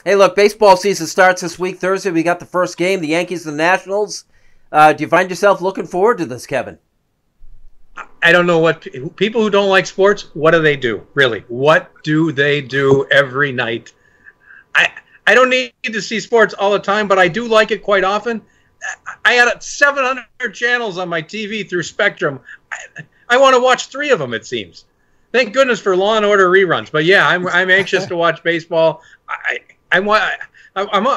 Hey, look, baseball season starts this week. Thursday, we got the first game, the Yankees and the Nationals. Do you find yourself looking forward to this, Kevin? I don't know what people who don't like sports, what do they do? Really? What do they do every night? I don't need to see sports all the time, but I do like it quite often. I had 700 channels on my TV through Spectrum. I want to watch 3 of them, it seems. Thank goodness for Law and Order reruns. But yeah, I'm anxious to watch baseball. I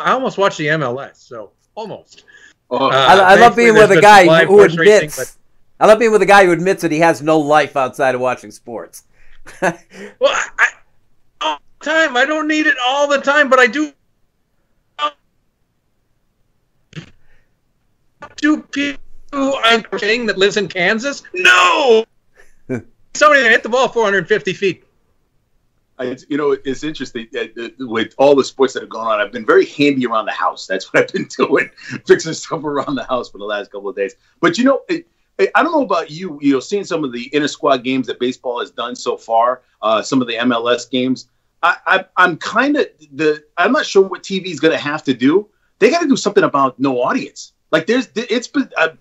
almost watched the MLS, so almost. I love being with a guy who admits. I love being with a guy who admits that he has no life outside of watching sports. Well, all the time. I don't need it all the time, but I do. Do people I'm saying that lives in Kansas? No. Somebody that hit the ball 450 feet. It's interesting with all the sports that have gone on. I've been very handy around the house. That's what I've been doing, fixing stuff around the house for the last couple of days. But I don't know about you. Seeing some of the inter squad games that baseball has done so far, some of the MLS games. I'm not sure what TV is going to have to do. They got to do something about no audience. Like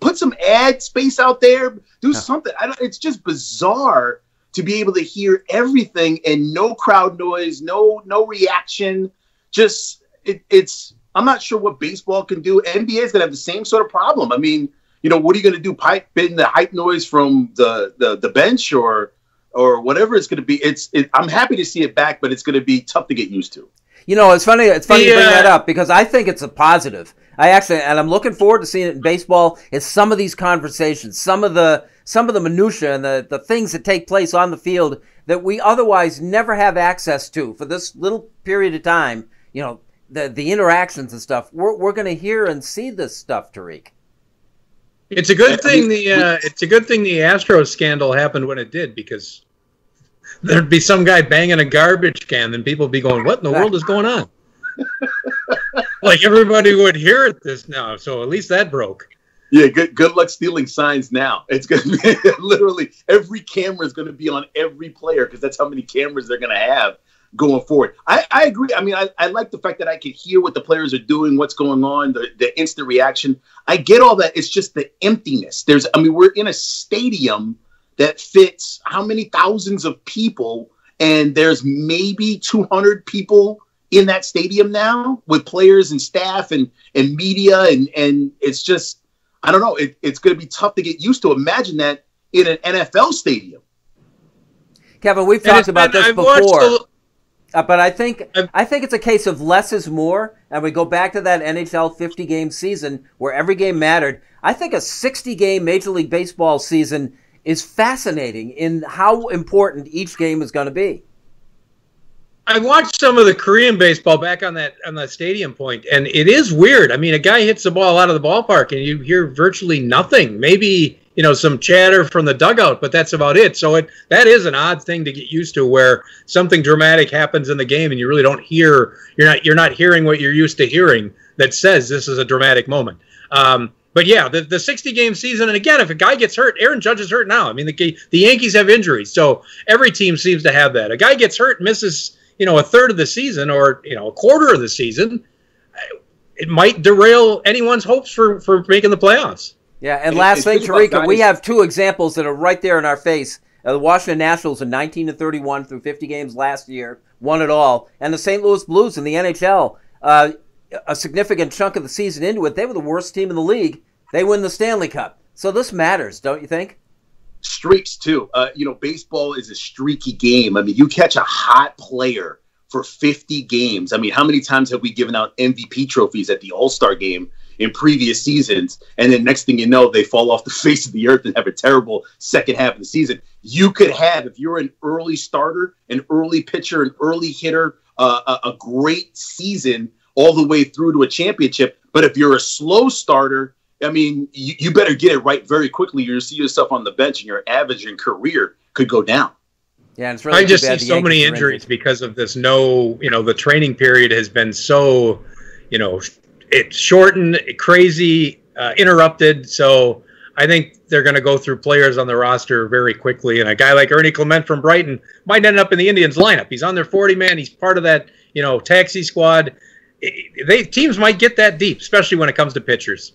put some ad space out there. Do something. It's just bizarre to be able to hear everything and no crowd noise, no reaction. Just I'm not sure what baseball can do. NBA is gonna have the same sort of problem. I mean, what are you gonna do? Pipe in the hype noise from the bench or whatever it's gonna be. I'm happy to see it back, but it's gonna be tough to get used to. It's funny you bring that up because I think it's a positive. And I'm looking forward to seeing it in baseball. Is some of these conversations, some of the minutia and the things that take place on the field that we otherwise never have access to for this little period of time. The interactions and stuff. We're going to hear and see this stuff, Tariq. It's a good thing. It's a good thing the Astros scandal happened when it did, because there'd be some guy banging a garbage can, and people would be going, "What in the world is going on?" Like everybody would hear it this now, so at least that broke. Yeah, good luck stealing signs now. It's going to be literally every camera is going to be on every player because that's how many cameras they're going to have going forward. I agree. I mean, I like the fact that I can hear what the players are doing, what's going on, the instant reaction. I get all that. It's just the emptiness. We're in a stadium that fits how many thousands of people, and there's maybe 200 people in that stadium now with players and staff and media. And it's just, I don't know. It's going to be tough to get used to. Imagine that in an NFL stadium. Kevin, we've talked about this before, but I think it's a case of less is more. And we go back to that NHL 50-game season where every game mattered. I think a 60-game Major League Baseball season is fascinating in how important each game is going to be. I watched some of the Korean baseball back on that stadium point, and it is weird. I mean, a guy hits the ball out of the ballpark, and you hear virtually nothing. Maybe some chatter from the dugout, but that's about it. So that is an odd thing to get used to, where something dramatic happens in the game, and you really don't hear. You're not hearing what you're used to hearing that says this is a dramatic moment. But yeah, the 60-game season, and again, if a guy gets hurt, Aaron Judge is hurt now. I mean, the Yankees have injuries, so every team seems to have that. A guy gets hurt, misses a third of the season or a quarter of the season, it might derail anyone's hopes for making the playoffs. Yeah, and last thing, Tariq, we have 2 examples that are right there in our face. The Washington Nationals in 19-31 through 50 games last year, won it all, and the St. Louis Blues in the NHL, a significant chunk of the season into it, they were the worst team in the league. They win the Stanley Cup. So this matters, don't you think? Streaks too. Baseball is a streaky game. I mean, you catch a hot player for 50 games. I mean, how many times have we given out MVP trophies at the All-Star game in previous seasons? And then next thing you know, they fall off the face of the earth and have a terrible second half of the season. You could have, if you're an early starter, an early pitcher, an early hitter, a great season all the way through to a championship. But if you're a slow starter, I mean, you better get it right very quickly. You'll see yourself on the bench, and your average in career could go down. Yeah, and it's really I just see so many injuries because of this. The training period has been so, it's shortened, crazy, interrupted. So I think they're going to go through players on the roster very quickly. And a guy like Ernie Clement from Brighton might end up in the Indians lineup. He's on their 40-man. He's part of that, taxi squad. teams might get that deep, especially when it comes to pitchers.